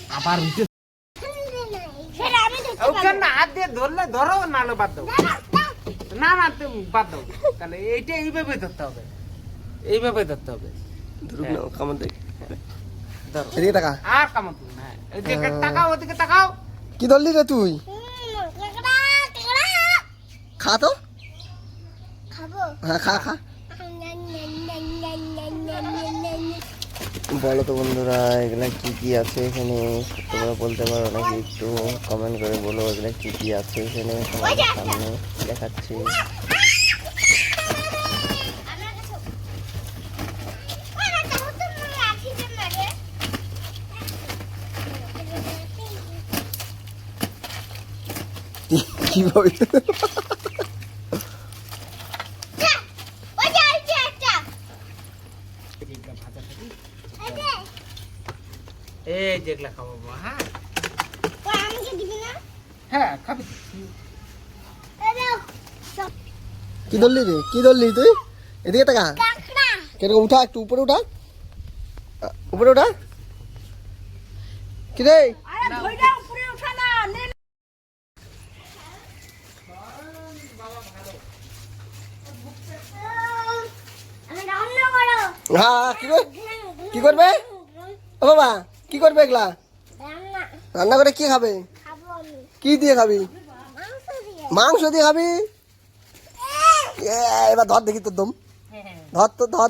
আবার সেটা আমি ধরতে পারবো ওখানে না হাত দিয়ে ধরলে ধরো নাহলে বাদ দাও না না তুমি বাদ দাও তাহলে এইটা এইভাবে ধরতে হবে এইভাবে ধরতে হবে ধরুক না কামড় দেখ ধরো এদিকে টাকা আর কামড় তুমি হ্যাঁ এদিকে তাকাও ওদিকে তাকাও কি ধরলি রে তুই কেকড়া কেকড়া খা তো খাবো হ্যাঁ খা খা বলো তো বন্ধুরা এগুলা কি কি আছে এখানে তোমরা বলতে পারো নাকি একটু কমেন্ট করে বলো এগুলা কি কি আছে এখানে তোমাদের সামনে দেখাচ্ছি কিভাবে এই যেগুলা খাবো হ্যাঁ হ্যাঁ খাবি কি ধরলি রে কি ধরলি তুই এদিকে টাকা কেরকম উঠা একটু উপরে উঠা উপরে উঠা কি রে হ্যাঁ কি করবে ও বাবা কি করবে এগুলা রান্না করে কি খাবে কি দিয়ে খাবি মাংস দিয়ে খাবি এবার ধর দেখি তোর দম ধর তো ধর